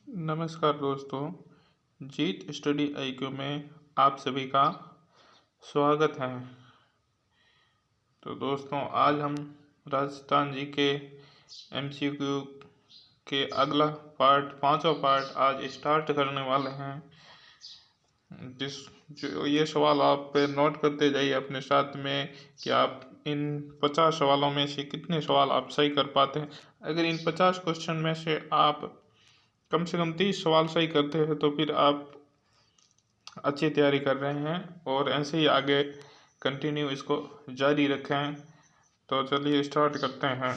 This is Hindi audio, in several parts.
नमस्कार दोस्तों, जीत स्टडी आईक्यू में आप सभी का स्वागत है। तो दोस्तों, आज हम राजस्थान जी के एमसीक्यू के अगला पार्ट, पांचवा पार्ट आज स्टार्ट करने वाले हैं। जिस जो ये सवाल आप नोट करते जाइए अपने साथ में कि आप इन 50 सवालों में से कितने सवाल आप सही कर पाते हैं। अगर इन 50 क्वेश्चन में से आप कम से कम 30 सवाल सही करते हैं तो फिर आप अच्छी तैयारी कर रहे हैं और ऐसे ही आगे कंटिन्यू इसको जारी रखें। तो चलिए स्टार्ट करते हैं।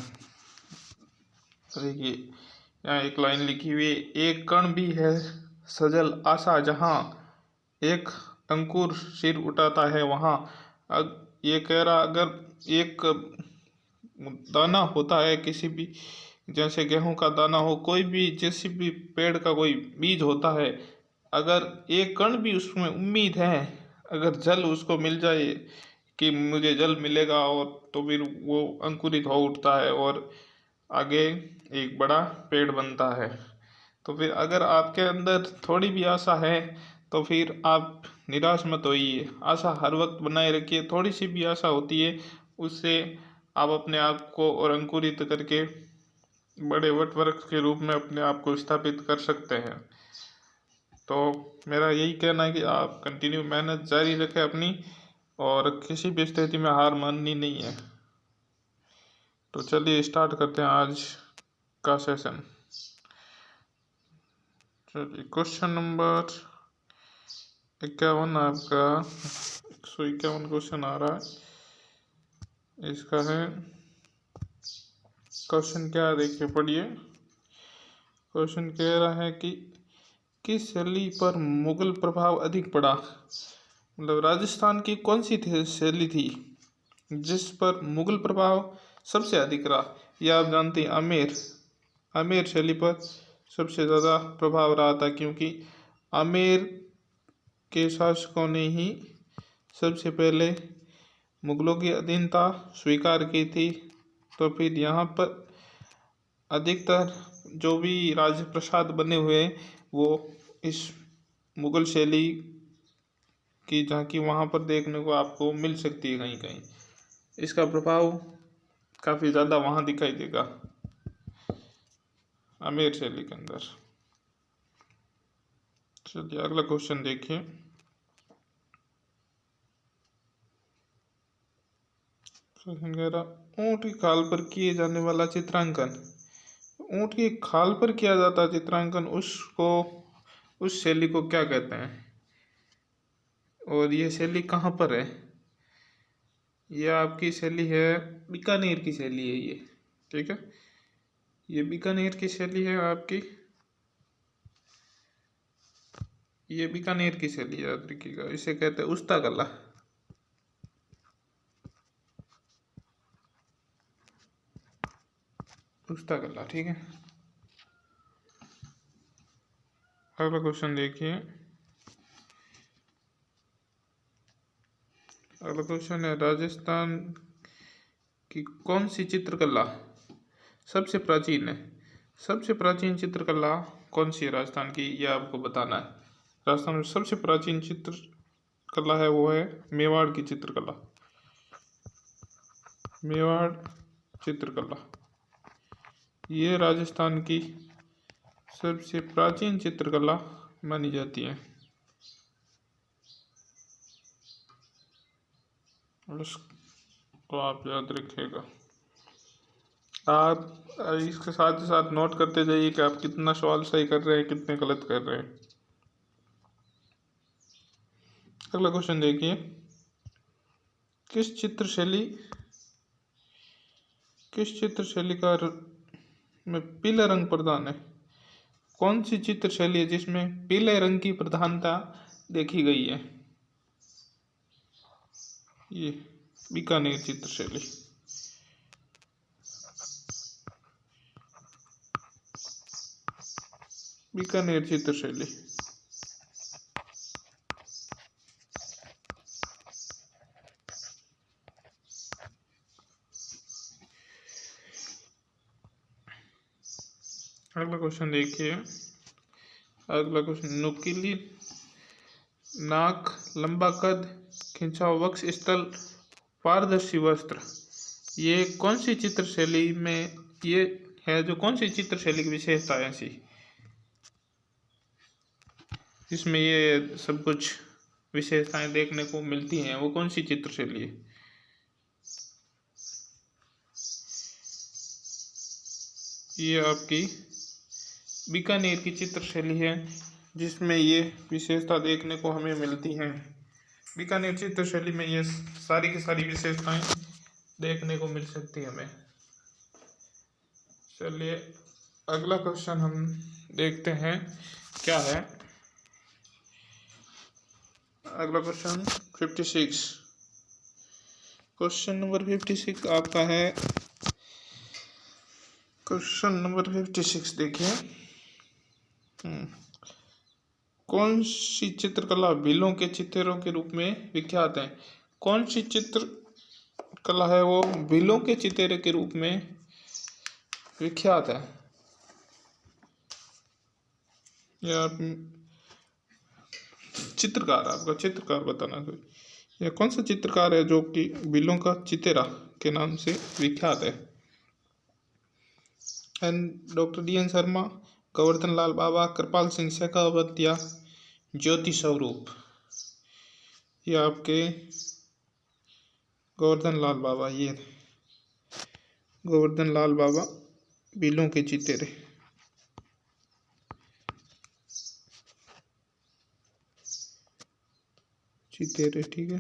देखिए, यहाँ एक लाइन लिखी हुई है, एक कण भी है सजल आशा जहाँ, एक अंकुर सिर उठाता है वहाँ। ये कह रहा, अगर एक दाना होता है किसी भी, जैसे गेहूं का दाना हो, कोई भी जैसे भी पेड़ का कोई बीज होता है, अगर एक कण भी उसमें उम्मीद है, अगर जल उसको मिल जाए कि मुझे जल मिलेगा, और तो फिर वो अंकुरित हो उठता है और आगे एक बड़ा पेड़ बनता है। तो फिर अगर आपके अंदर थोड़ी भी आशा है तो फिर आप निराश मत होइए, आशा हर वक्त बनाए रखिए। थोड़ी सी भी आशा होती है, उससे आप अपने आप को और अंकुरित करके बड़े वट वृक्ष के रूप में अपने आप को स्थापित कर सकते हैं। तो मेरा यही कहना है कि आप कंटिन्यू मेहनत जारी रखें अपनी, और किसी भी स्थिति में हार माननी नहीं है। तो चलिए स्टार्ट करते हैं आज का सेशन। चलिए, क्वेश्चन नंबर 51 आपका 151 क्वेश्चन आ रहा है। इसका है क्वेश्चन, क्या देखिए पढ़िए। क्वेश्चन कह रहा है कि किस शैली पर मुगल प्रभाव अधिक पड़ा। मतलब राजस्थान की कौन सी शैली थी जिस पर मुगल प्रभाव सबसे अधिक रहा। यह आप जानते हैं, आमेर शैली पर सबसे ज़्यादा प्रभाव रहा था, क्योंकि आमेर के शासकों ने ही सबसे पहले मुगलों की अधीनता स्वीकार की थी। तो फिर यहाँ पर अधिकतर जो भी राजप्रसाद बने हुए हैं वो इस मुगल शैली की झांकी वहाँ पर देखने को आपको मिल सकती है। कहीं कहीं इसका प्रभाव काफ़ी ज़्यादा वहाँ दिखाई देगा, आमेर शैली के अंदर। चलिए अगला क्वेश्चन देखिए। क्वेश्चन कह रहा, ऊँट की खाल पर किए जाने वाला चित्रांकन। ऊँट की खाल पर किया जाता चित्रांकन, उसको, उस शैली को क्या कहते हैं, और ये शैली कहाँ पर है। ये आपकी शैली है, बीकानेर की शैली है ये। ठीक है, ये बीकानेर की शैली है आपकी, ये बीकानेर की शैली याद रखिएगा। इसे कहते हैं उस्ता कला। उस्ता कला, ठीक है। अगला क्वेश्चन देखिए। अगला क्वेश्चन है, राजस्थान की कौन सी चित्रकला सबसे प्राचीन है। सबसे प्राचीन चित्रकला कौन सी है राजस्थान की, यह आपको बताना है। राजस्थान में सबसे प्राचीन चित्रकला है वो है मेवाड़ की चित्रकला। मेवाड़ चित्रकला ये राजस्थान की सबसे प्राचीन चित्रकला मानी जाती है। उसको आप याद रखिएगा। आप इसके साथ ही साथ नोट करते जाइए कि आप कितना सवाल सही कर रहे हैं, कितने गलत कर रहे हैं। अगला क्वेश्चन देखिए। किस चित्र शैली का में पीला रंग प्रधान है। कौन सी चित्र शैली है जिसमें पीले रंग की प्रधानता देखी गई है। ये बीकानेर चित्र शैली। बीकानेर चित्र शैली। अगला क्वेश्चन देखिए। अगला क्वेश्चन, नुकीली नाक, लंबा कद, खिंचाव वक्ष स्थल, पारदर्शी वस्त्र, ये कौन सी चित्र शैली में ये है, जो कौन सी चित्र शैली की विशेषता है ऐसी जिसमें ये सब कुछ विशेषताएं देखने को मिलती हैं, वो कौन सी चित्र शैली है? ये आपकी बीकानेर की चित्र शैली है जिसमें ये विशेषता देखने को हमें मिलती हैं। बीकानेर चित्र शैली में ये सारी की सारी विशेषताएं देखने को मिल सकती है हमें। चलिए अगला क्वेश्चन हम देखते हैं क्या है। अगला क्वेश्चन 56, क्वेश्चन नंबर 56 आपका है। क्वेश्चन नंबर 56 देखिए, कौन सी चित्रकला बिलों के चित्रों के रूप में विख्यात है? कौन सी चित्रकला है वो बिलों के चित्रे के रूप में विख्यात है? या चित्रकार, आपका चित्रकार बताना कोई, या कौन सा चित्रकार है जो कि बिलों का चितेरा के नाम से विख्यात है? डॉक्टर डी.एन. शर्मा, गोवर्धन लाल बाबा, कृपाल सिंह शेखावत या ज्योति स्वरूप? ये आपके गोवर्धन लाल बाबा, ये गोवर्धन लाल बाबा बिलों के चितेरे। ठीक है,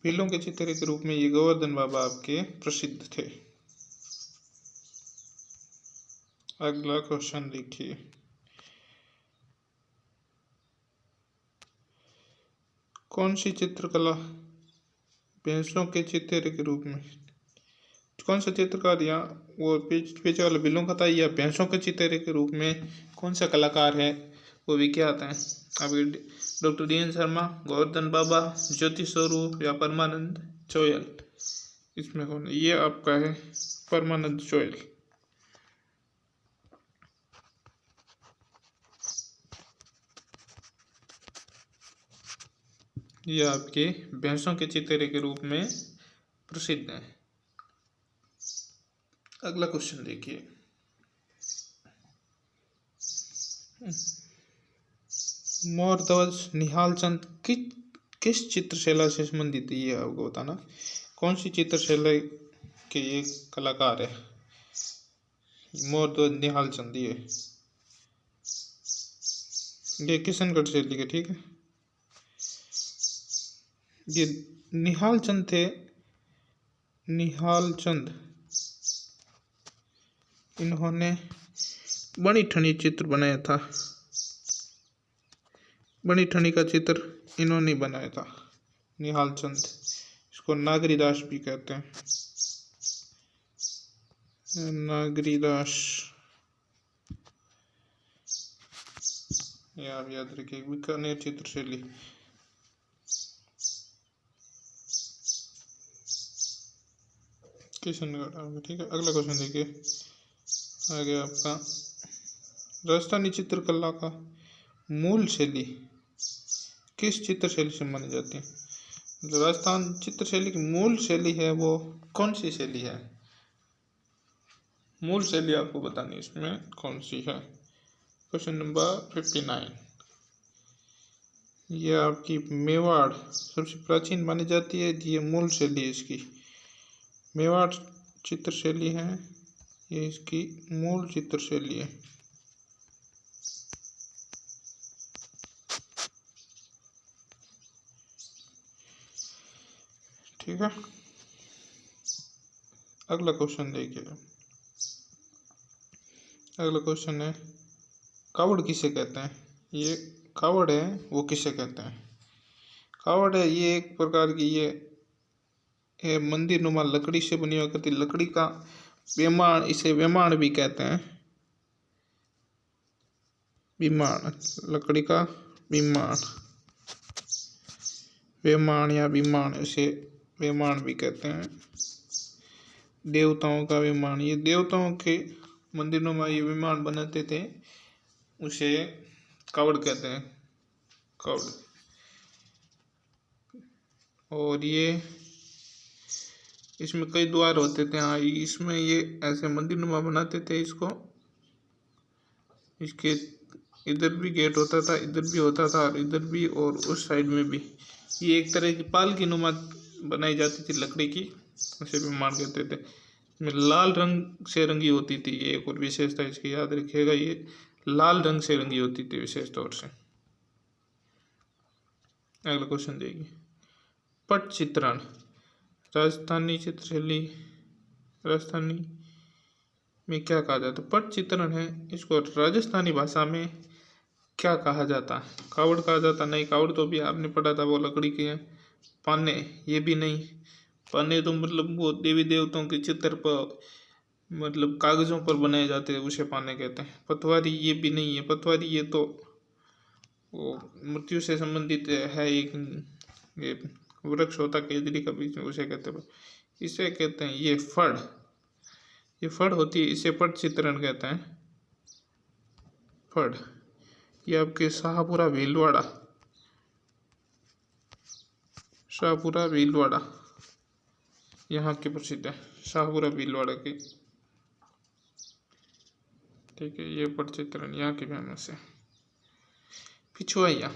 बिलों के चितेरे के रूप में ये गोवर्धन बाबा आपके प्रसिद्ध थे। अगला क्वेश्चन देखिए, कौन सी चित्रकला भैंसों के चितेरे के रूप में, कौन सा चित्रकार या वो पीछे वाला बिलों का था या भैंसों के चितेरे के रूप में कौन सा कलाकार है वो विख्यात है? अभी डॉक्टर डी.एन. शर्मा, गोवर्धन बाबा, ज्योति स्वरूप या परमानंद चोयल? इसमें कौन है? ये आपका है परमानंद चोयल। ये आपके भैंसों के चितेरे के रूप में प्रसिद्ध है। अगला क्वेश्चन देखिए, मोर ध्वज निहाल चंद किस चित्रशैला से संबंधित है? ये आपको बताना, कौन सी चित्रशैला के ये कलाकार है? मोर ध्वज निहाल चंद ये किशनगढ़ शैली के, ठीक है। ये निहाल चंद थे, निहाल चंद, इन्होंने बनी ठनी चित्र बनाया था, बनी ठनी का चित्र इन्होंने बनाया था, निहाल चंद। इसको नागरीदास भी कहते हैं, नागरीदास। ये आप याद रखिए, बीकानेर चित्रशैली। किशनगढ़, ठीक है। अगला क्वेश्चन देखिए, आगे आपका राजस्थानी चित्रकला का मूल शैली किस चित्र शैली से मानी जाती है? राजस्थान चित्रशैली की मूल शैली है वो कौन सी शैली है? मूल शैली आपको बतानी है इसमें कौन सी है। क्वेश्चन नंबर 59, ये आपकी मेवाड़ सबसे प्राचीन मानी जाती है, ये मूल शैली है इसकी, मेवाड़ चित्र शैली है, ये इसकी मूल चित्र शैली है। ठीक है। अगला क्वेश्चन देखिए, अगला क्वेश्चन है, कावड़ किसे कहते हैं? ये कावड़ है वो किसे कहते हैं? कावड़ है ये एक प्रकार की ये मंदिर नुमा लकड़ी से बनी हुई करती लकड़ी का विमान, इसे विमान भी कहते हैं, विमान, लकड़ी का विमान, विमान या विमान, इसे विमान भी कहते हैं। देवताओं का विमान, ये देवताओं के मंदिरों में ये विमान बनाते थे, उसे कावड़ कहते हैं, कावड़। और ये इसमें कई द्वार होते थे। हाँ, इसमें ये ऐसे मंदिर नुमा बनाते थे इसको। इसके इधर भी गेट होता था, इधर भी होता था, और इधर भी, और उस साइड में भी। ये एक तरह की पाल की नुमा बनाई जाती थी लकड़ी की, उसे भी मान कहते थे। इसमें लाल रंग से रंगी होती थी, ये एक और विशेषता इसकी याद रखिएगा, ये लाल रंग से रंगी होती थी विशेष तौर से। अगला क्वेश्चन देखिए, पट चित्रण राजस्थानी चित्रशैली, राजस्थानी में क्या कहा जाता है? पट चित्रण है, इसको राजस्थानी भाषा में क्या कहा जाता है? कावड़ कहा जाता? नहीं, कावड़ तो भी आपने पढ़ा था, वो लकड़ी के हैं। पाने, ये भी नहीं। पाने तो मतलब वो देवी देवताओं के चित्र पर, मतलब कागजों पर बनाए जाते हैं, उसे पाने कहते हैं। पतवारी, ये भी नहीं है। पतवारी ये तो वो मृत्यु से संबंधित है, एक ये वृक्ष होता केजरी का बीच में, उसे कहते हैं। इसे कहते हैं ये फड़, ये फड़ होती है, इसे पट चित्रण कहते हैं, फड़। ये आपके शाहपुरा भीलवाड़ा, शाहपुरा भीलवाड़ा यहाँ के प्रसिद्ध है, शाहपुरा भीलवाड़ा की। ठीक है, ये पट चित्रण यहाँ की फेमस है। पिछवाइया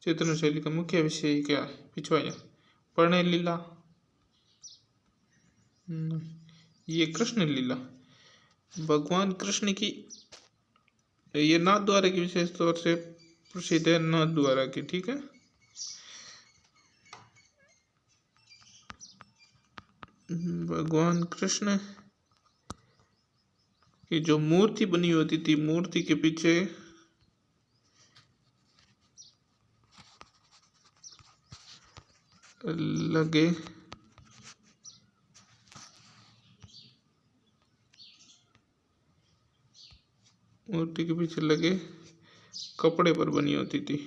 चित्रण शैली का मुख्य विषय क्या है? पिछवाइया प्रणय लीला, ये कृष्ण लीला, भगवान कृष्ण की, ये नाथ द्वारा की विशेष तौर से प्रसिद्ध है, नाथ द्वारा की। ठीक है, भगवान कृष्ण की जो मूर्ति बनी होती थी, मूर्ति के पीछे लगे मूर्ति के पीछे लगे कपड़े पर बनी होती थी।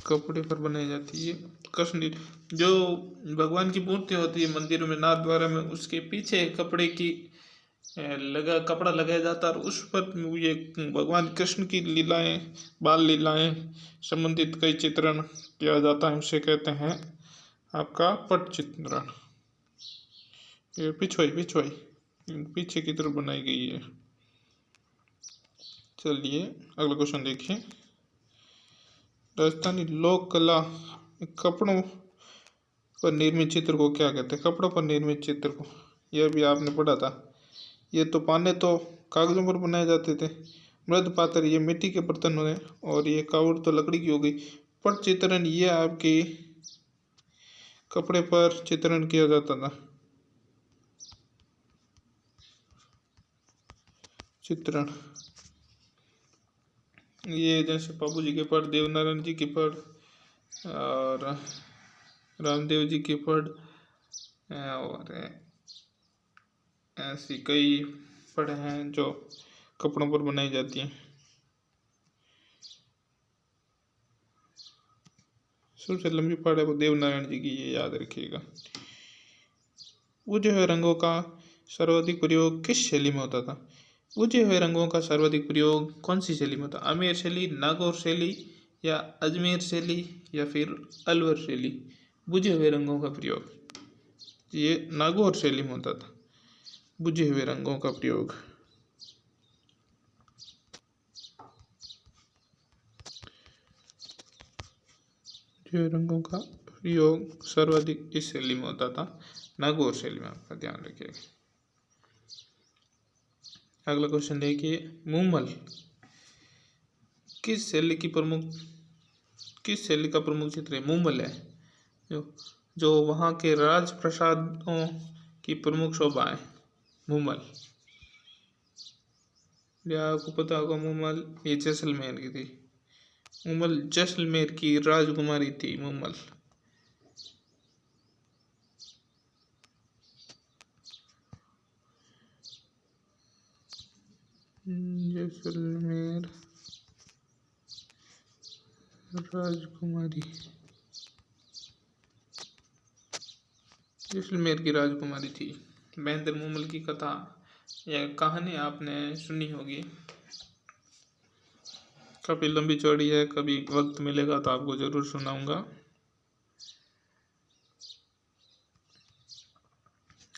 कपड़े पर बनाई जाती है कृष्ण। जो भगवान की मूर्ति होती है मंदिरों में, नाथ द्वारा में, उसके पीछे कपड़े की लगा कपड़ा लगाया जाता है, और उस पर ये भगवान कृष्ण की लीलाएं, बाल लीलाएं संबंधित कई चित्रण किया जाता है, उसे कहते हैं आपका पट चित्रण। ये पिछवाई, पिछवाई पीछे की तरफ बनाई गई है। चलिए अगला क्वेश्चन देखिए, राजस्थानी लोक कला कपड़ों पर निर्मित चित्र को क्या कहते हैं? कपड़ों पर निर्मित चित्र को, यह भी आपने पढ़ा था। ये तो पाने तो कागजों पर बनाए जाते थे, मृद पात्र ये मिट्टी के बर्तन हुए, और ये कावड़ तो लकड़ी की हो गई। पट चित्रण ये आपके कपड़े पर चित्रण किया जाता था, चित्रण। ये जैसे बाबू जी के पट, देवनारायण जी के पट, और रामदेव जी के पट, और ऐसी कई पढ़े हैं जो कपड़ों पर बनाई जाती हैं। सबसे लंबी पढ़ है वो देवनारायण जी की, ये याद रखिएगा। बुझे हुए रंगों का सर्वाधिक प्रयोग किस शैली में होता था? बुझे हुए रंगों का सर्वाधिक प्रयोग कौन सी शैली में होता? आमेर शैली, नागौर शैली, या अजमेर शैली, या फिर अलवर शैली? बुझे हुए रंगों का प्रयोग ये नागौर शैली में होता था, बुझे हुए रंगों का प्रयोग। बुझे रंगों का प्रयोग सर्वाधिक इस शैली में होता था, नागौर शैली में, आपका ध्यान रखिएगा। अगला क्वेश्चन देखिए, मूमल किस शैली का प्रमुख चित्र है? मूमल है जो वहाँ के राजप्रसादों की प्रमुख शोभा है, मूमल। या आपको पता होगा मूमल ये जैसलमेर की थी, मूमल जैसलमेर की राजकुमारी थी मूमल। जैसलमेर राजकुमारी, जैसलमेर की राजकुमारी थी। महेंद्र मूमल की कथा या कहानी आपने सुनी होगी, काफ़ी लंबी चौड़ी है, कभी वक्त मिलेगा तो आपको ज़रूर सुनाऊंगा।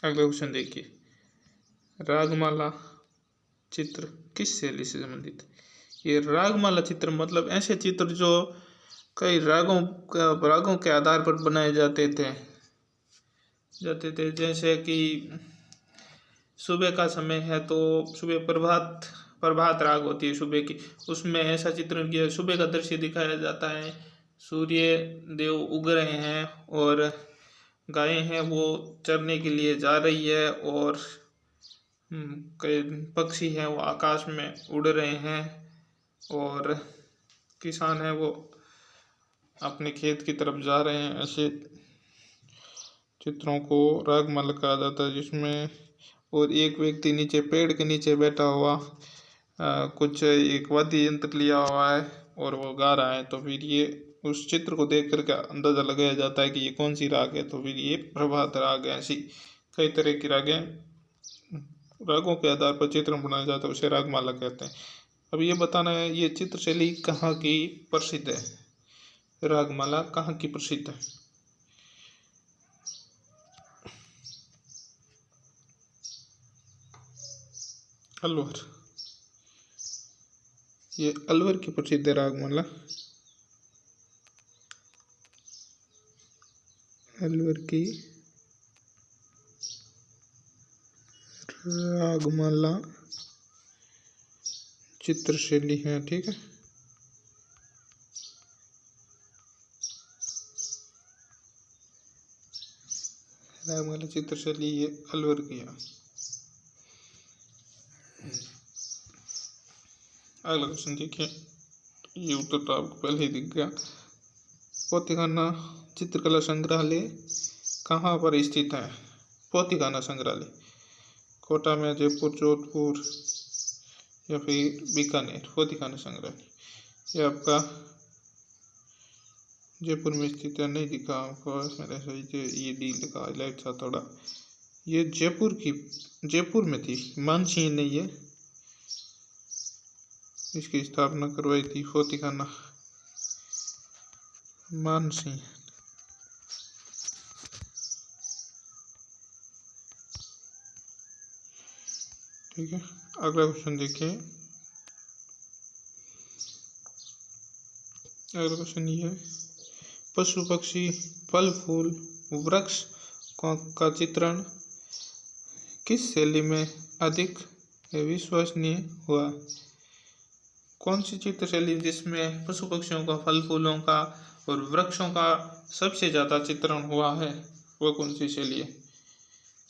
अगला क्वेश्चन देखिए, रागमाला चित्र किस शैली से संबंधित है? ये रागमाला चित्र मतलब ऐसे चित्र जो कई रागों के आधार पर बनाए जाते थे, जैसे कि सुबह का समय है तो सुबह प्रभात राग होती है सुबह की, उसमें ऐसा चित्रण किया, सुबह का दृश्य दिखाया जाता है, सूर्य देव उग रहे हैं और गायें हैं वो चरने के लिए जा रही है, और कई पक्षी हैं वो आकाश में उड़ रहे हैं, और किसान है वो अपने खेत की तरफ जा रहे हैं। ऐसे चित्रों को रागमाला कहा जाता है, जिसमें और एक व्यक्ति नीचे पेड़ के नीचे बैठा हुआ कुछ एक वाद्य यंत्र लिया हुआ है और वो गा रहा है। तो फिर ये उस चित्र को देख करके अंदाज़ा लगाया जाता है कि ये कौन सी राग है, तो फिर ये प्रभात राग है। ऐसी कई तरह की रागों के आधार पर चित्रण बनाया जाता है, उसे रागमाला कहते हैं। अब ये बताना है ये चित्र शैली कहाँ की प्रसिद्ध है, रागमाला कहाँ की प्रसिद्ध है? अलवर, ये अलवर की प्रसिद्ध है रागमाला, अलवर की रागमाला चित्र शैली है, ठीक है। रागमाला चित्र शैली ये अलवर की है। अगला क्वेश्चन देखिए, ये उत्तर तो आपको पहले ही दिख गया। पोतीखाना चित्रकला संग्रहालय कहाँ पर स्थित है? पोतीखाना संग्रहालय कोटा में, जयपुर, जोधपुर या फिर बीकानेर? पोतीखाना संग्रहालय ये आपका जयपुर में स्थित है, नहीं दिखा आपको मेरे सही से, ये डी लिखा हाईलाइट था थोड़ा। ये जयपुर में थी, मानसिंह ने ये इसकी स्थापना करवाई थी, पोतीखाना मानसिंह। ठीक है, अगला क्वेश्चन देखिए। अगला क्वेश्चन ये है, पशु पक्षी फल फूल वृक्ष का चित्रण किस शैली में अधिक विश्वसनीय हुआ? कौन सी चित्र शैली जिसमें पशु पक्षियों का, फल फूलों का और वृक्षों का सबसे ज़्यादा चित्रण हुआ है, वो कौन सी शैली है?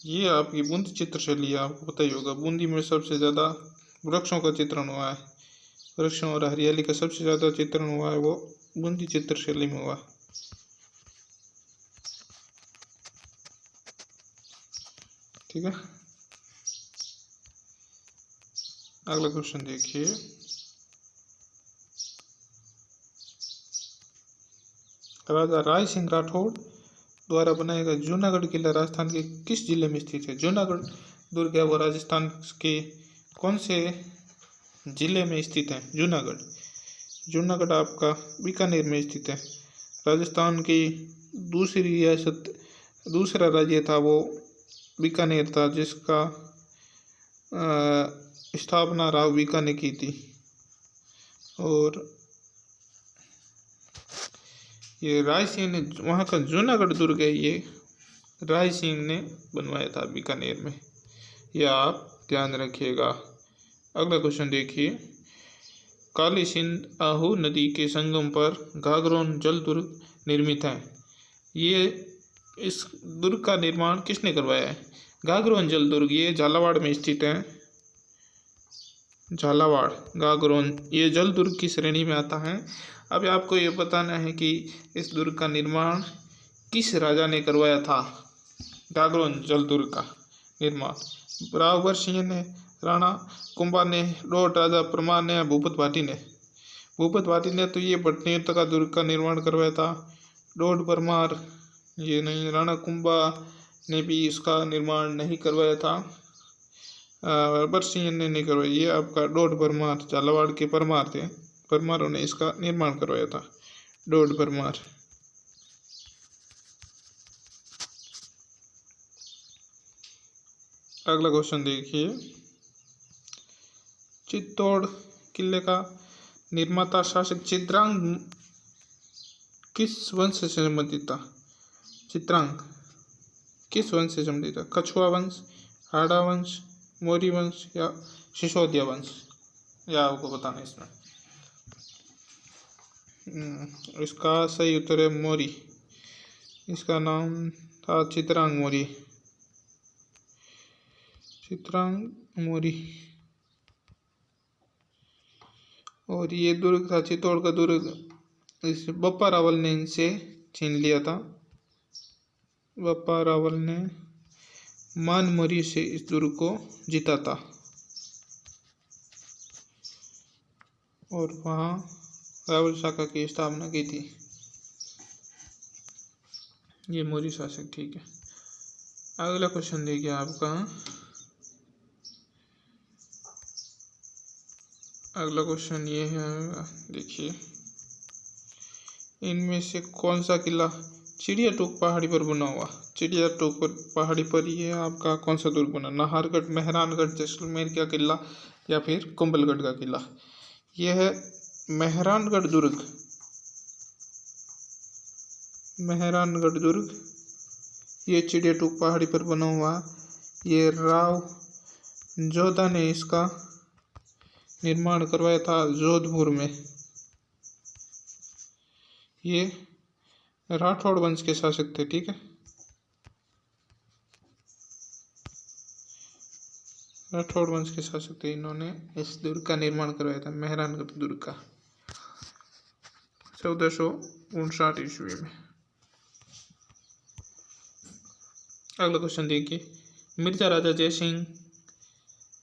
ये आपकी बूंदी चित्र शैली है, आपको पता ही होगा। बूंदी में सबसे ज़्यादा वृक्षों का चित्रण हुआ है, वृक्षों और हरियाली का सबसे ज़्यादा चित्रण हुआ है, वो बूंदी चित्र शैली में हुआ। ठीक है, अगला क्वेश्चन देखिए। राजा राय सिंह राठौड़ द्वारा बनाया गया जूनागढ़ किला राजस्थान के किस जिले में स्थित है? जूनागढ़ दुर्ग है वो राजस्थान के कौन से जिले में स्थित है? जूनागढ़ आपका बीकानेर में स्थित है। राजस्थान की दूसरा राज्य था वो बीकानेर था, जिसका स्थापना राव बीका ने की थी, और ये राय सिंह ने, वहाँ का जूनागढ़ दुर्ग है ये राय सिंह ने बनवाया था बीकानेर में, यह आप ध्यान रखिएगा। अगला क्वेश्चन देखिए, काली सिंध आहू नदी के संगम पर घाघरोन जल दुर्ग निर्मित है, ये इस दुर्ग का निर्माण किसने करवाया है? घाघरोन जल दुर्ग ये झालावाड़ में स्थित है, झालावाड़ घाघरोन ये जल दुर्ग की श्रेणी में आता है। अब आपको ये बताना है कि इस दुर्ग का निर्माण किस राजा ने करवाया था? घाघरोन जल दुर्ग का निर्माण रावभर सिंह ने, राणा कुंभा ने, लोट राजा परमार ने, भूपत भाटी ने तो ये भटनेर का दुर्ग का निर्माण करवाया था। लोट परमार ये नहीं, राणा कुंभा ने भी इसका निर्माण नहीं करवाया था। अकबर सिंह ने नहीं करवाया। ये आपका डोड परमार, झालावाड़ के परमार थे, परमारों ने इसका निर्माण करवाया था, डोड परमार। अगला क्वेश्चन देखिए, चित्तौड़ किले का निर्माता शासक चित्रांग किस वंश से संबंधित था? चित्रांग किस वंश से संबंधित था? कछुआ वंश, हाड़ा वंश, मौर्य वंश या सिसोदिया वंश? या आपको बताना इसमें। इसका सही उत्तर है मौर्य। इसका नाम था चित्रांग मौर्य, चित्रांग मौर्य। और ये दुर्ग था, चित्तौड़ का दुर्ग, इस बप्पा रावल ने इनसे छीन लिया था। बप्पा रावल ने मान मौर्य से इस दुर्ग को जीता था और वहाँ रावल शाखा की स्थापना की थी। ये मौर्य शासक, ठीक है। अगला क्वेश्चन देखिए आपका, अगला क्वेश्चन ये है, देखिए, इनमें से कौन सा किला चिड़िया टोक पहाड़ी पर बना हुआ? चिड़िया टोक पर पहाड़ी पर ये आपका कौन सा दुर्ग बना? नाहरगढ़, मेहरानगढ़, जैसलमेर का किला या फिर कुंभलगढ़ का किला? यह है मेहरानगढ़ दुर्ग। मेहरानगढ़ दुर्ग ये चिड़िया टोक पहाड़ी पर बना हुआ। ये राव जोधा ने इसका निर्माण करवाया था जोधपुर में। ये राठौड़ वंश के शासक थे, ठीक है। राठौड़ वंश के शासक थे, इन्होंने इस दुर्ग का निर्माण करवाया था, मेहरानगढ़ दुर्ग का, 1459 ईस्वी में। अगला क्वेश्चन देखिए, मिर्जा राजा जयसिंह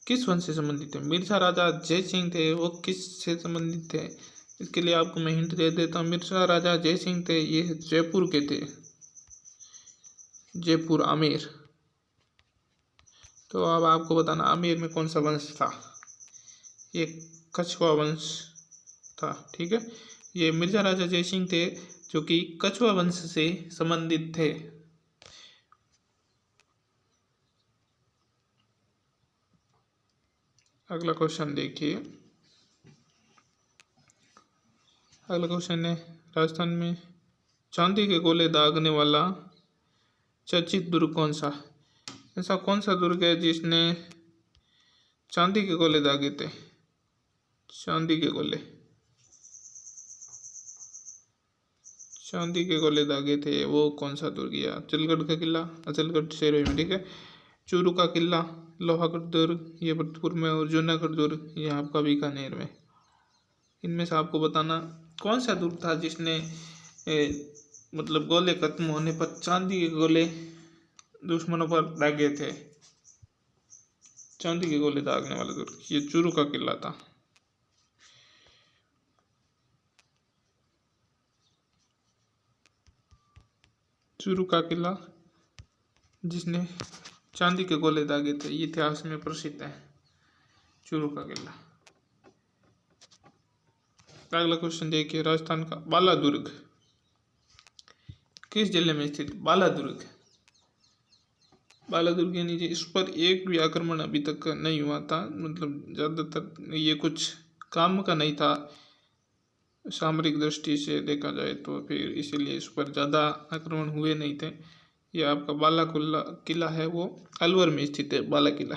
किस वंश से संबंधित थे? मिर्जा राजा जयसिंह थे, वो किस से संबंधित थे? इसके लिए आपको मैं हिंट दे देता हूँ। मिर्जा राजा जयसिंह थे, ये जयपुर के थे, जयपुर, आमेर। तो अब आपको बताना आमेर में कौन सा वंश था? ये कछुआ वंश था, ठीक है। ये मिर्जा राजा जयसिंह थे जो कि कछुआ वंश से संबंधित थे। अगला क्वेश्चन देखिए, अगला क्वेश्चन है, राजस्थान में चांदी के गोले दागने वाला चर्चित दुर्ग कौन सा? ऐसा कौन सा दुर्ग है जिसने चांदी के गोले दागे थे? चांदी के गोले, चांदी के गोले दागे थे, वो कौन सा दुर्ग? है अचलगढ़ का किला, अचलगढ़ शेरवे में, ठीक है। चूरू का किला, लोहागढ़ दुर्ग ये भरतपुर में, और जूनागढ़ दुर्ग ये आपका बीकानेर में। इनमें से आपको बताना कौन सा दुर्ग था जिसने मतलब गोले खत्म होने पर चांदी के गोले दुश्मनों पर दागे थे। चांदी के गोले दागने वाला दुर्ग ये चूरू का किला था। चूरू का किला जिसने चांदी के गोले दागे थे, ये इतिहास में प्रसिद्ध है, चूरू का किला। अगला क्वेश्चन देखिए, राजस्थान का बाला दुर्ग किस जिले में स्थित? बाला दुर्ग, बाला दुर्ग यानी इस पर एक भी आक्रमण अभी तक नहीं हुआ था, मतलब ज़्यादातर ये कुछ काम का नहीं था सामरिक दृष्टि से देखा जाए तो, फिर इसीलिए इस पर ज़्यादा आक्रमण हुए नहीं थे। ये आपका बाला किला है, वो अलवर में स्थित है, बाला किला।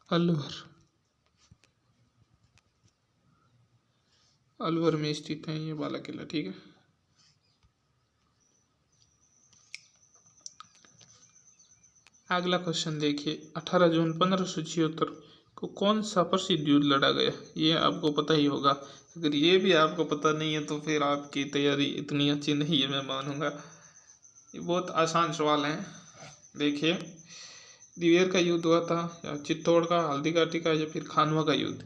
अलवर, अलवर में स्थित है ये बाला किला, ठीक है। अगला क्वेश्चन देखिए, 18 जून 1576 को कौन सा प्रसिद्ध युद्ध लड़ा गया? ये आपको पता ही होगा। अगर ये भी आपको पता नहीं है तो फिर आपकी तैयारी इतनी अच्छी नहीं है, मैं मानूंगा। ये बहुत आसान सवाल है। देखिए, दिवेर का युद्ध हुआ था, या चित्तौड़ का, हल्दी घाटी का, या फिर खानवा का युद्ध?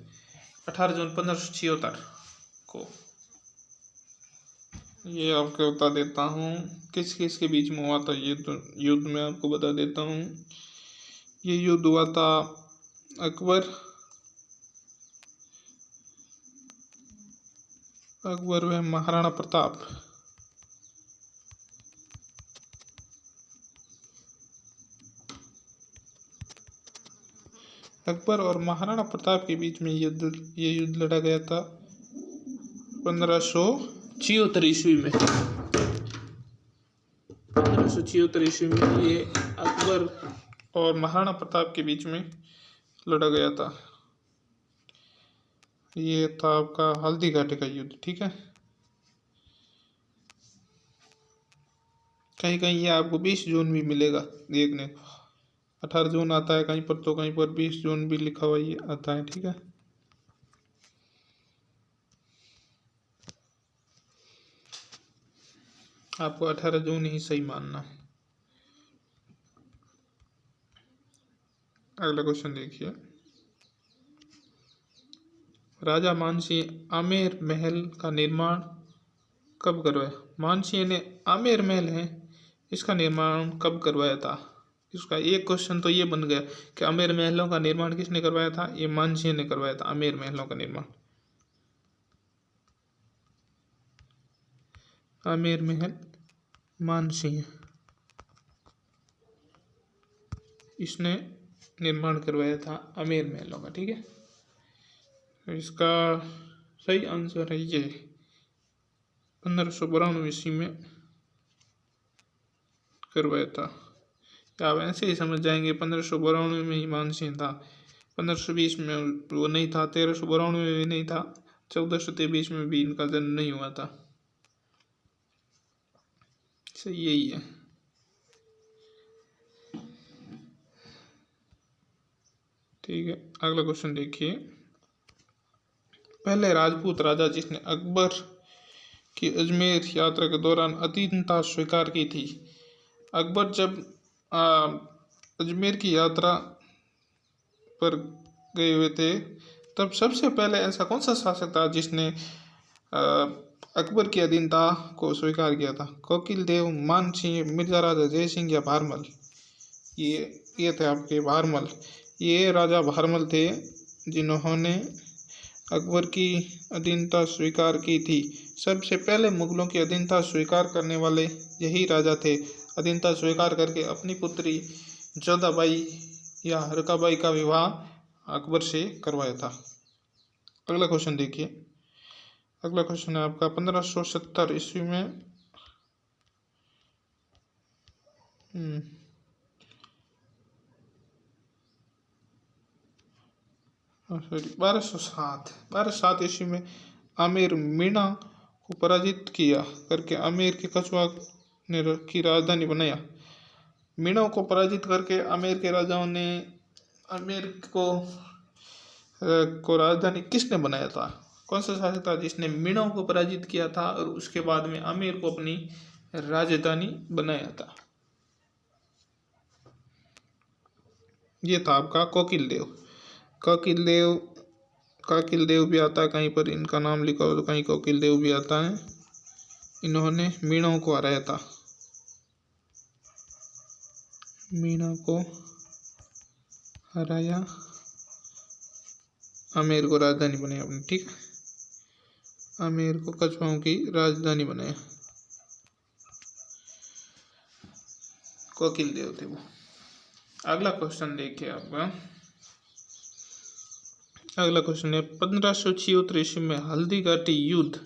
18 जून 1576 को। ये आपको बता देता हूँ किस किस के बीच में हुआ था ये युद्ध में आपको बता देता हूँ। ये युद्ध हुआ था अकबर व महाराणा प्रताप। अकबर और महाराणा प्रताप के बीच में ये युद्ध लड़ा गया था 1576 ईस्वी में। 1576 ईस्वी में ये अकबर और महाराणा प्रताप के बीच में लड़ा गया था। ये था आपका हल्दी घाटी का युद्ध, ठीक है। कहीं कहीं ये आपको 20 जून भी मिलेगा देखने को। 18 जून आता है कहीं पर, तो कहीं पर 20 जून भी लिखा हुआ ये आता है, ठीक है। आपको 18 जून ही सही मानना है। अगला क्वेश्चन देखिए। राजा मानसिंह आमेर महल का निर्माण कब करवाया? मानसिंह ने आमेर महल है इसका निर्माण कब करवाया था? इसका एक क्वेश्चन तो ये बन गया कि आमेर महलों का निर्माण किसने करवाया था? ये मानसिंह ने करवाया था आमेर महलों का निर्माण। आमेर महल मानसिंह इसने निर्माण करवाया था आमेर महलों का, ठीक है। तो इसका सही आंसर है ये 1592 ईस्वी में करवाया था। आप ऐसे ही समझ जाएंगे 1592 में ही मानसिंह था, 1520 में वो नहीं था, 1392 में भी नहीं था, 1423 में भी इनका जन्म नहीं हुआ था। सही यही है। ठीक है, अगला क्वेश्चन देखिए। पहले राजपूत राजा जिसने अकबर की अजमेर यात्रा के दौरान अधीनता स्वीकार की थी। अकबर जब अजमेर की यात्रा पर गए हुए थे तब सबसे पहले ऐसा कौन सा शासक था जिसने अकबर की अधीनता को स्वीकार किया था? कोकिल देव, मानसिंह, मिर्जा राजा जयसिंह या भारमल? ये थे आपके भारमल। ये राजा भारमल थे जिन्होंने अकबर की अधीनता स्वीकार की थी। सबसे पहले मुगलों की अधीनता स्वीकार करने वाले यही राजा थे। अधीनता स्वीकार करके अपनी पुत्री जोधाबाई या हरकाबाई का विवाह अकबर से करवाया था। अगला क्वेश्चन देखिए। अगला क्वेश्चन है आपका 1570 ईस्वी में सॉरी 1207 ईस्वी में आमेर मीणा को पराजित किया करके आमेर के कछुआ ने की राजधानी बनाया। मीणा को पराजित करके आमेर के राजाओं ने आमेर को राजधानी किसने बनाया था? कौन सा शासक था जिसने मीणा को पराजित किया था और उसके बाद में आमेर को अपनी राजधानी बनाया था? ये था आपका कोकिल देव। काकिल देव भी आता है कहीं पर, इनका नाम लिखा हो तो कहीं कोकिल देव भी आता है। इन्होंने मीणा को हराया था, मीणा को हराया, आमेर को राजधानी बनाया अपनी, ठीक है। आमेर को कछुआओं की राजधानी बनाया, कोकिल देव थे वो। अगला क्वेश्चन देखिए आपका। अगला क्वेश्चन है 1576 ईस्वी में हल्दी घाटी युद्ध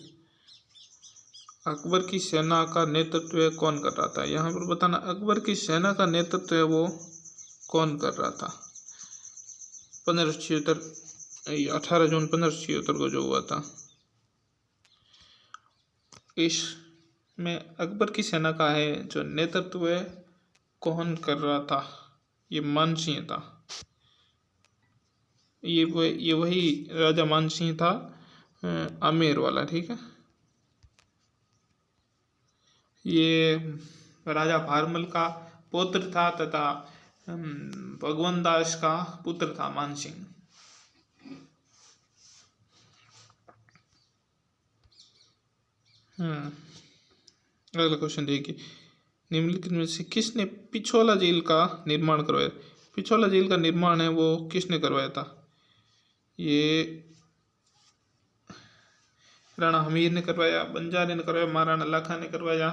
अकबर की सेना का नेतृत्व कौन कर रहा था? यहाँ पर बताना अकबर की सेना का नेतृत्व है वो कौन कर रहा था? 18 जून 1576 को जो हुआ था, इसमें अकबर की सेना का है जो नेतृत्व कौन कर रहा था? ये मानसिंह था। ये वही राजा मानसिंह था आमेर वाला, ठीक है। ये राजा भारमल का पुत्र था तथा भगवान दास का पुत्र था मानसिंह। अगला क्वेश्चन देखिए, निम्नलिखित में से किसने पिछोला झील का निर्माण करवाया? पिछोला झील का निर्माण है वो किसने करवाया था? ये राणा हमीर ने करवाया, बंजारे ने करवाया, महाराणा लाखा ने करवाया,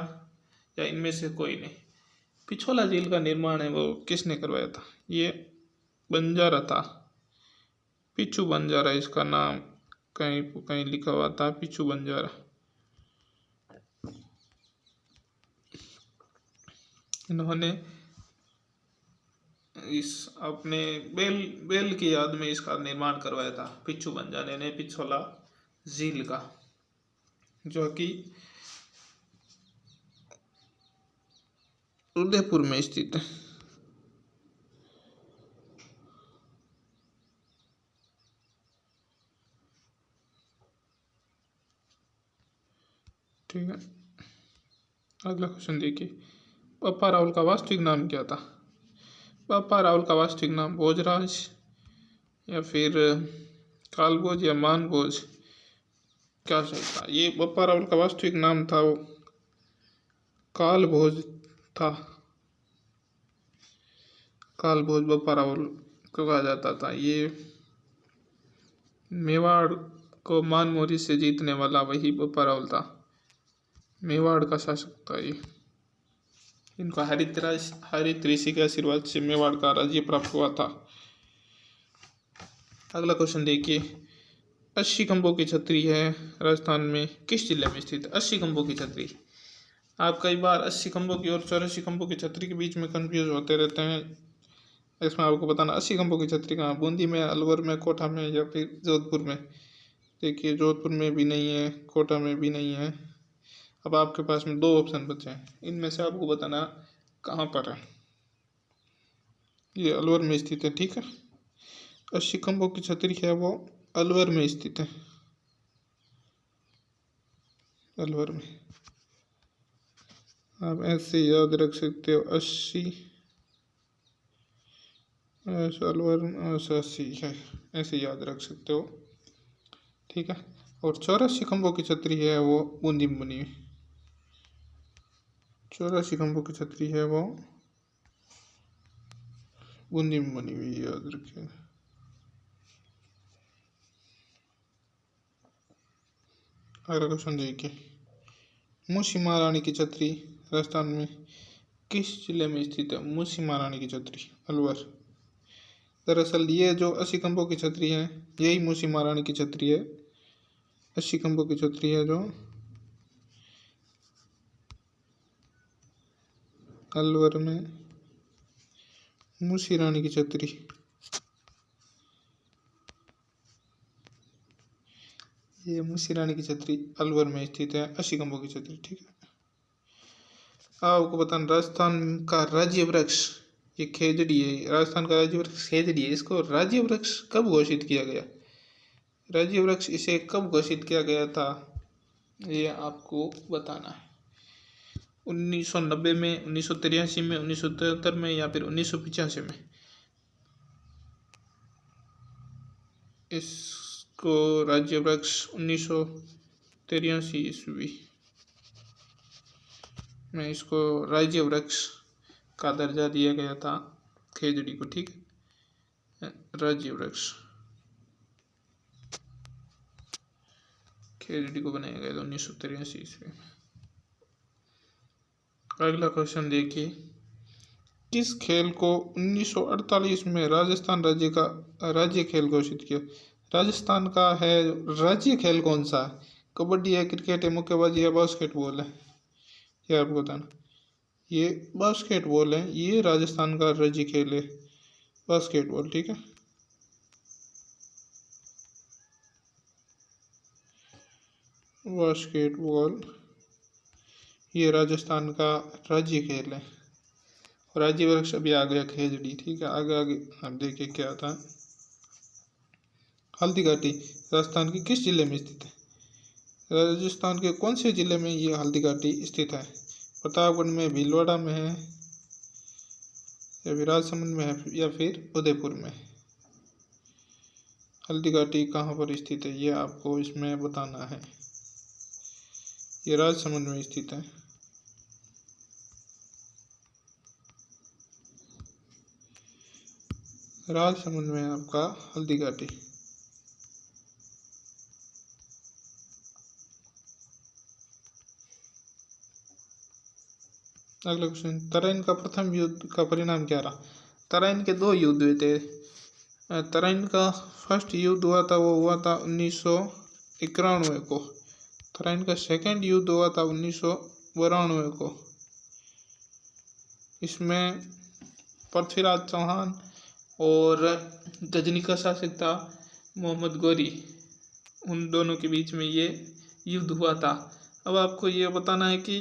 या इनमें से कोई नहीं? पिछोला झील का निर्माण है वो किसने करवाया था? ये बंजारा था, पिछू बंजारा इसका नाम कहीं कहीं लिखा हुआ था, पिछू बंजारा। इन्होंने इस अपने बेल की याद में इसका निर्माण करवाया था, पिछू बंजारे ने पिछोला झील का, जो कि उदयपुर में स्थित है। ठीक है, अगला क्वेश्चन देखिए, पप्पा राहुल का वास्तविक नाम क्या था? पप्पा राहुल का वास्तविक नाम भोजराज, या फिर कालभोज, या मानभोज, क्या सही था? ये पप्पा राहुल का वास्तविक नाम था वो कालभोज था। कालभोज बप्पा राहुल को कहा जाता था। ये मेवाड़ को मानमोरी से जीतने वाला वही बप्पा राहुल था, मेवाड़ का शासक था ये। इनको हरित ऋषि के आशीर्वाद से मेवाड़ का राज्य प्राप्त हुआ था। अगला क्वेश्चन देखिए, 80 खंभों की छतरी है राजस्थान में किस जिले में स्थित है? 80 खंभों की छतरी, आप कई बार 80 खंभों की और 84 खंभों की छतरी के बीच में कंफ्यूज होते रहते हैं। इसमें आपको बताना 80 खंभों की छतरी कहाँ, बूंदी में, अलवर में, कोटा में, या फिर जोधपुर में? देखिए, जोधपुर में भी नहीं है, कोटा में भी नहीं है। अब आपके पास में 2 ऑप्शन बचे हैं, इनमें से आपको बताना कहाँ पर है। ये अलवर में स्थित है, ठीक है। 80 खंभों की छतरी है वो अलवर में स्थित है, अलवर में। आप ऐसे याद रख सकते हो, 80 अलवर 80 है, ऐसे याद रख सकते हो, ठीक है। और 84 खंभों की छतरी है वो बूंदी में बनी हुई, 84 खंभों की छतरी है वो बूंदी में बनी हुई, याद रखिएगा। अगला क्वेश्चन देखिए, मूसी महारानी की छतरी राजस्थान में किस जिले में स्थित है? मूसी महारानी की छतरी अलवर। दरअसल ये जो 80 खंभों की छतरी है यही मूसी महारानी की छतरी है, 80 खंभों की छतरी है जो अलवर में मूसी रानी की छतरी। ये मूसी रानी की छतरी अलवर में स्थित है, 80 खंभों की छतरी, ठीक है। आपको बताना, राजस्थान का राज्य वृक्ष ये खेजड़ी है, राजस्थान का राज्य वृक्ष खेजड़ी है। इसको राज्य वृक्ष कब घोषित किया गया? राज्य वृक्ष इसे कब घोषित किया गया था, ये आपको बताना है। 1990 में, 1983 में, 1973 में, या फिर 1985 में? इसको राज्य वृक्ष 1983 ईस्वी में इसको राज्य वृक्ष का दर्जा दिया गया था खेजड़ी को, ठीक है। राज्य वृक्ष खेजड़ी को बनाया गया था 1983 ईस्वी में। अगला क्वेश्चन देखिए, किस खेल को 1948 में राजस्थान राज्य का राज्य खेल घोषित किया? राजस्थान का है राज्य खेल कौन सा है? कबड्डी है, क्रिकेट है, मुक्केबाजी है, बास्केटबॉल है? ये आपको बताना। ये बास्केटबॉल है, ये राजस्थान का राज्य खेल है बास्केटबॉल, ठीक है। बास्केटबॉल ये राजस्थान का राज्य खेल है। राज्य वृक्ष अभी आ गया खेजड़ी, ठीक है। आगे आगे हम देखिए क्या था। हल्दी घाटी राजस्थान के किस जिले में स्थित है? राजस्थान के कौन से जिले में ये हल्दी घाटी स्थित है? प्रतापगढ़ में, भीलवाड़ा में है, या फिर राजसमंद में है, या फिर उदयपुर में? हल्दी घाटी कहाँ पर स्थित है ये आपको इसमें बताना है। ये राजसमंद में स्थित है। राजसमंद में आपका हल्दी घाटी। अगला क्वेश्चन, तराइन का प्रथम युद्ध का परिणाम क्या रहा? तराइन के 2 युद्ध हुए थे। तराइन का फर्स्ट युद्ध हुआ था, वो हुआ था 1991 को। तराइन का सेकंड युद्ध हुआ था 1992 को। इसमें पृथ्वीराज चौहान और गजनी का शासक था मोहम्मद गौरी, उन दोनों के बीच में ये युद्ध हुआ था। अब आपको ये बताना है कि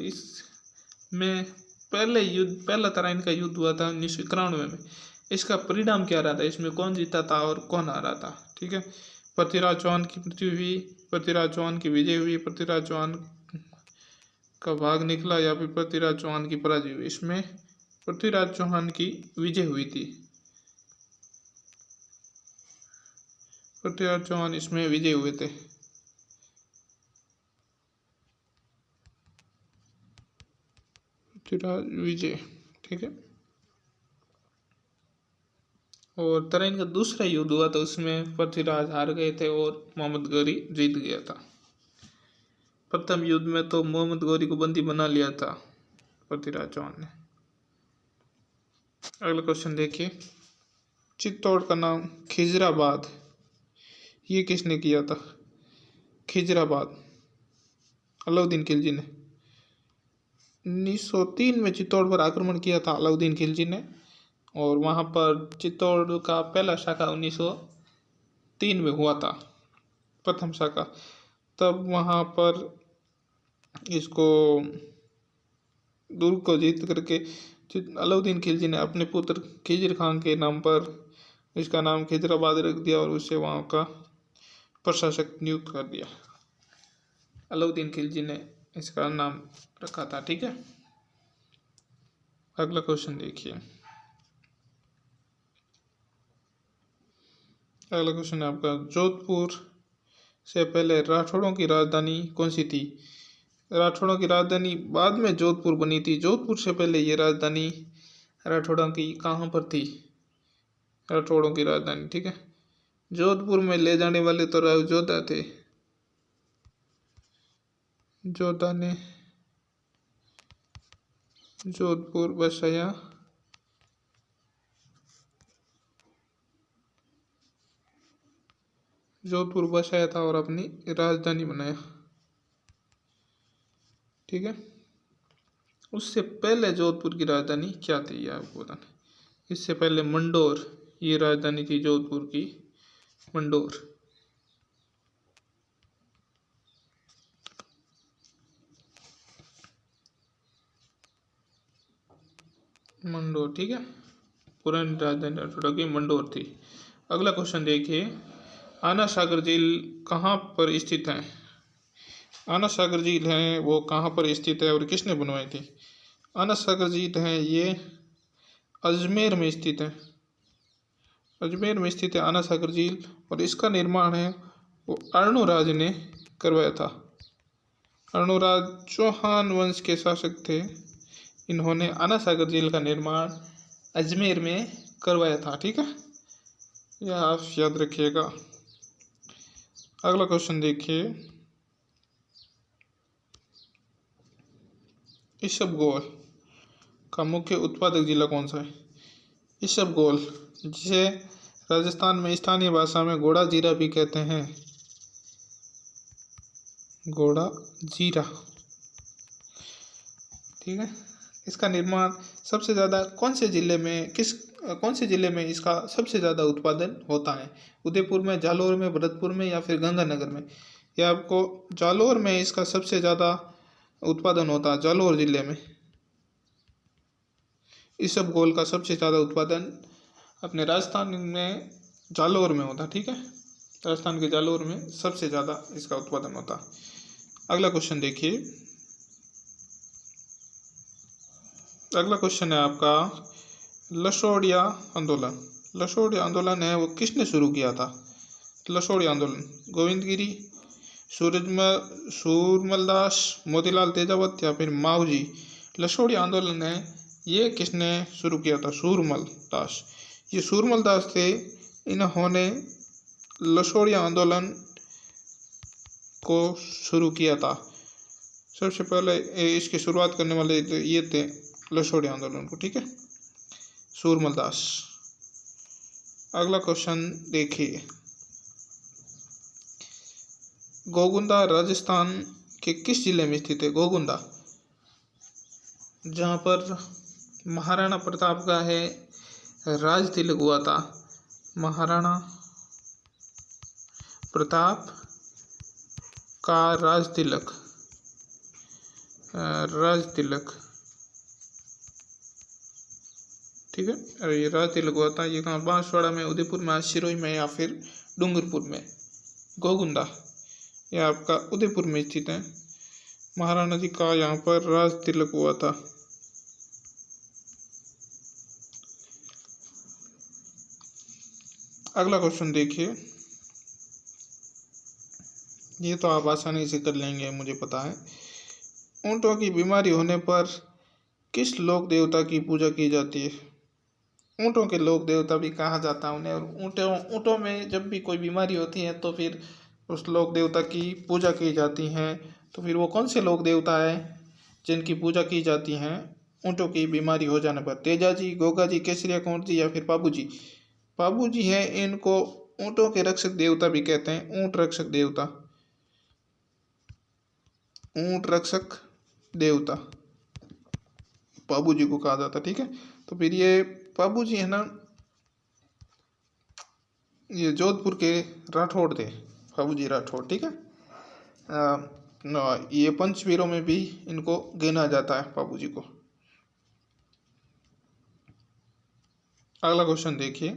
इसमें पहला तराइन का युद्ध हुआ था 1991 में। इसका परिणाम क्या रहा था, इसमें कौन जीता था और कौन हारा था? ठीक है, पृथ्वीराज चौहान की मृत्यु हुई, पृथ्वीराज चौहान की विजय हुई, पृथ्वीराज चौहान का भाग निकला या फिर पृथ्वीराज चौहान की पराजय हुई? इसमें पृथ्वीराज चौहान की विजय हुई थी। पृथ्वीराज चौहान इसमें विजय हुए थे। पृथ्वीराज विजय, ठीक है। और तराइन का दूसरा युद्ध हुआ था, उसमें पृथ्वीराज हार गए थे और मोहम्मद गौरी जीत गया था। प्रथम युद्ध में तो मोहम्मद गौरी को बंदी बना लिया था पृथ्वीराज चौहान ने। अगला क्वेश्चन देखिए, चित्तौड़ का नाम खिजराबाद, ये किसने किया था? खिजराबाद अलाउद्दीन खिलजी ने। 1903 में चित्तौड़ पर आक्रमण किया था अलाउद्दीन खिलजी ने, और वहाँ पर चित्तौड़ का पहला शाखा 1903 में हुआ था, प्रथम शाखा। तब वहाँ पर इसको दुर्ग को जीत करके अलाउद्दीन खिलजी ने अपने पुत्र खिजर खान के नाम पर इसका नाम खिजराबाद रख दिया और उससे वहाँ का प्रशासक नियुक्त कर दिया। अलाउद्दीन खिलजी ने इसका नाम रखा था, ठीक है। अगला क्वेश्चन देखिए, अगला क्वेश्चन है आपका, जोधपुर से पहले राठौड़ों की राजधानी कौन सी थी? राठौड़ों की राजधानी बाद में जोधपुर बनी थी। जोधपुर से पहले ये राजधानी राठौड़ों की कहाँ पर थी? राठौड़ों की राजधानी, ठीक है। जोधपुर में ले जाने वाले तो राव जोधा थे। जोधा ने जोधपुर बसाया, जोधपुर बसाया था और अपनी राजधानी बनाया, ठीक है। उससे पहले जोधपुर की राजधानी क्या थी, ये आपको बताना। इससे पहले मंडोर, ये राजधानी थी जोधपुर की, मंडोर। मंडोर, ठीक है, पुरानी राजधानी राठौड़ की मंडोर थी। अगला क्वेश्चन देखिए, आना सागर झील कहाँ पर स्थित है? आना सागर झील है वो कहाँ पर स्थित है और किसने बनवाई थी? आना सागर झील है ये अजमेर में स्थित है। अजमेर में स्थित है आना सागर झील, और इसका निर्माण है वो अर्णोराज ने करवाया था। अर्णोराज चौहान वंश के शासक थे, इन्होंने आना सागर झील का निर्माण अजमेर में करवाया था, ठीक है, यह आप याद रखिएगा। अगला क्वेश्चन देखिए, इसबगोल का मुख्य उत्पादक जिला कौन सा है? इसबगोल, जिसे राजस्थान में स्थानीय भाषा में घोड़ा जीरा भी कहते हैं, घोड़ा जीरा, ठीक है। इसका निर्माण सबसे ज़्यादा कौन से ज़िले में कौन से ज़िले में इसका सबसे ज़्यादा उत्पादन होता है? उदयपुर में, जालौर में, भरतपुर में या फिर गंगानगर में? यह आपको जालौर में इसका सबसे ज़्यादा उत्पादन होता है, जालौर ज़िले में इसबगोल का सबसे ज़्यादा उत्पादन अपने राजस्थान में जालौर में होता, ठीक है। राजस्थान के जालौर में सबसे ज़्यादा इसका उत्पादन होता। अगला क्वेश्चन देखिए, अगला क्वेश्चन है आपका, लसोड़िया आंदोलन। लसोड़िया आंदोलन है वो किसने शुरू किया था? लसोड़िया आंदोलन गोविंदगिरी, सूरमल दास, मोतीलाल तेजावत या फिर मावजी। लसोड़ी आंदोलन है ये किसने शुरू किया था? सूरमल दास। ये सूरमल दास थे, इन्होंने लसोड़ी आंदोलन को शुरू किया था। सबसे पहले इसकी शुरुआत करने वाले ये थे लसोड़ी आंदोलन को, ठीक है, सूरमल दास। अगला क्वेश्चन देखिए, गोगुंदा राजस्थान के किस जिले में स्थित है? गोगुंदा, जहाँ पर महाराणा प्रताप का है राज तिलक हुआ था। महाराणा प्रताप का राज तिलक ठीक है, और ये राज तिलक हुआ था, ये कहाँ? बांसवाड़ा में, उदयपुर में, सिरोही में या फिर डूंगरपुर में। गोगुंदा ये आपका उदयपुर में स्थित है। महाराणा जी का यहाँ पर राज तिलक हुआ था। अगला क्वेश्चन देखिए, ये तो आप आसानी से कर लेंगे, मुझे पता है। ऊँटों की बीमारी होने पर किस लोक देवता की पूजा की जाती है? ऊँटों के लोक देवता भी कहा जाता है उन्हें, और ऊँटों में जब भी कोई बीमारी होती है तो फिर उस लोक देवता की पूजा की जाती है। तो फिर वो कौन से लोक देवता है जिनकी पूजा की जाती हैं ऊँटों की बीमारी हो जाने पर? तेजा जी, गोगा जी, केसरिया कुंवर जी या फिर पाबू जी? पाबू जी है, इनको ऊँटों के रक्षक देवता भी कहते हैं, ऊँट रक्षक देवता, ऊँट रक्षक देवता पाबू जी को कहा जाता, ठीक है। तो फिर ये पाबू जी है ना, ये जोधपुर के राठौड़ थे, पाबू जी राठौड़, ठीक है। ये पंचवीरों में भी इनको गिना जाता है, पाबू जी को। अगला क्वेश्चन देखिए,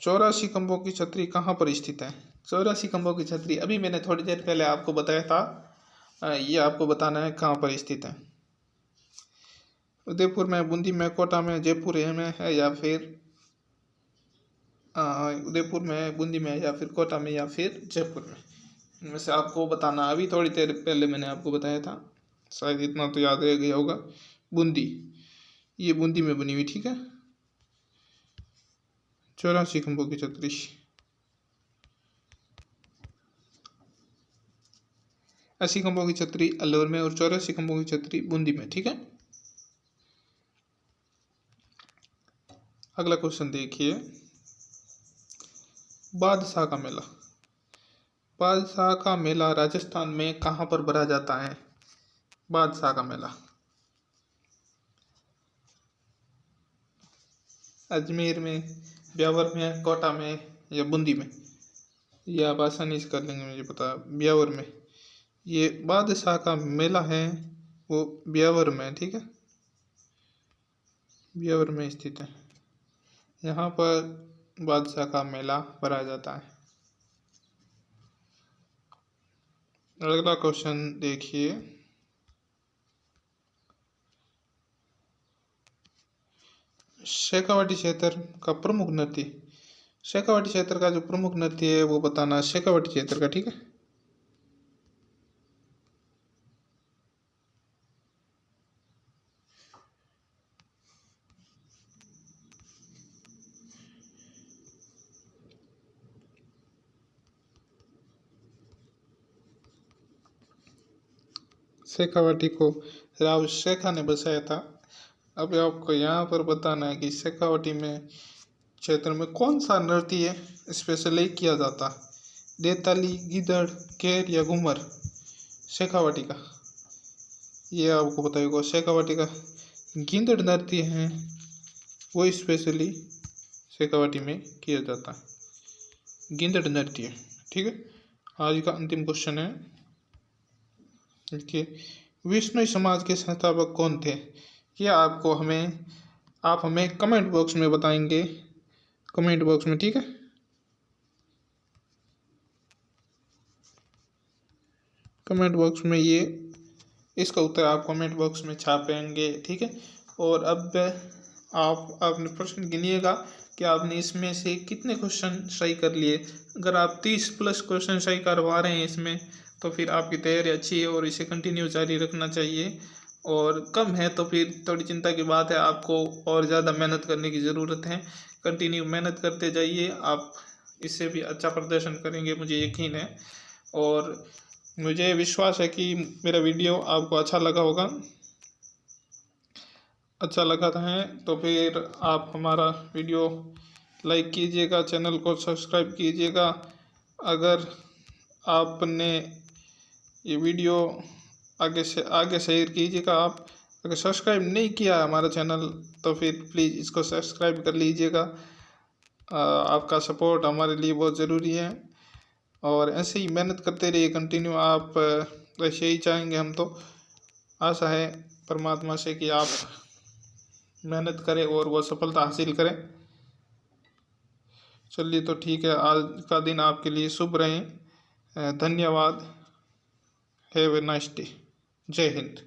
84 खंभों की छतरी कहाँ पर स्थित है? 84 खंभों की छतरी अभी मैंने थोड़ी देर पहले आपको बताया था, ये आपको बताना है कहाँ पर स्थित है। उदयपुर में, बूंदी में, कोटा में, जयपुर में है या फिर उदयपुर में, बूंदी में या फिर कोटा में या फिर जयपुर में? इनमें से आपको बताना। अभी थोड़ी देर पहले मैंने आपको बताया था, शायद इतना तो याद रह गया होगा। बूंदी, ये बूंदी में बनी हुई, ठीक है। 84 खंभों की छतरी। 80 खंभों की छतरी अलवर में और 84 खंभों की छतरी बूंदी में, ठीक है। अगला क्वेश्चन देखिए, बादशाह का मेला। बादशाह का मेला राजस्थान में कहाँ पर भरा जाता है? बादशाह का मेला अजमेर में, ब्यावर में, कोटा में या बूंदी में? ये आप आसानी से कर लेंगे, मुझे पता है, ब्यावर में। ये बादशाह का मेला है वो ब्यावर में, ठीक है, ब्यावर में स्थित है। यहाँ पर बादशाह का मेला भरा जाता है। अगला क्वेश्चन देखिए, शेखावाटी क्षेत्र का प्रमुख नृत्य। शेखावाटी क्षेत्र का जो प्रमुख नृत्य है वो बताना, शेखावाटी क्षेत्र का, ठीक है। शेखावाटी को राव शेखा ने बसाया था। अब आपको यहाँ पर बताना है कि शेखावाटी में क्षेत्र में कौन सा नृत्य स्पेशली किया जाता? देताली, गिदड़, केर या घूमर? शेखावाटी का, ये आपको बताइएगा। शेखावाटी का गिंदड़ नृत्य है वो स्पेशली शेखावाटी में किया जाता है, गिंदड़ नृत्य, ठीक है। आज का अंतिम क्वेश्चन है, देखिए, विष्णु समाज के संस्थापक कौन थे? ये आपको आप हमें कमेंट बॉक्स में बताएंगे, कमेंट बॉक्स में, ठीक है। कमेंट बॉक्स में इसका उत्तर आप कमेंट बॉक्स में छापेंगे, ठीक है। और अब आप अपने प्रश्न गिनिएगा, कि आपने इसमें से कितने क्वेश्चन सही कर लिए। अगर आप 30+ क्वेश्चन सही करवा रहे हैं इसमें, तो फिर आपकी तैयारी अच्छी है और इसे कंटिन्यू जारी रखना चाहिए। और कम है तो फिर थोड़ी चिंता की बात है, आपको और ज़्यादा मेहनत करने की ज़रूरत है। कंटिन्यू मेहनत करते जाइए, आप इससे भी अच्छा प्रदर्शन करेंगे, मुझे यकीन है। और मुझे विश्वास है कि मेरा वीडियो आपको अच्छा लगा होगा। अच्छा लगा है तो फिर आप हमारा वीडियो लाइक कीजिएगा, चैनल को सब्सक्राइब कीजिएगा। अगर आपने ये वीडियो आगे शेयर कीजिएगा। आप अगर सब्सक्राइब नहीं किया हमारा चैनल तो फिर प्लीज़ इसको सब्सक्राइब कर लीजिएगा। आपका सपोर्ट हमारे लिए बहुत ज़रूरी है और ऐसे ही मेहनत करते रहिए कंटिन्यू। आप ऐसे ही चाहेंगे हम तो। आशा है परमात्मा से कि आप मेहनत करें और वो सफलता हासिल करें। चलिए तो ठीक है, आज का दिन आपके लिए शुभ रहे। धन्यवाद। Have a nice day. जय हिंद।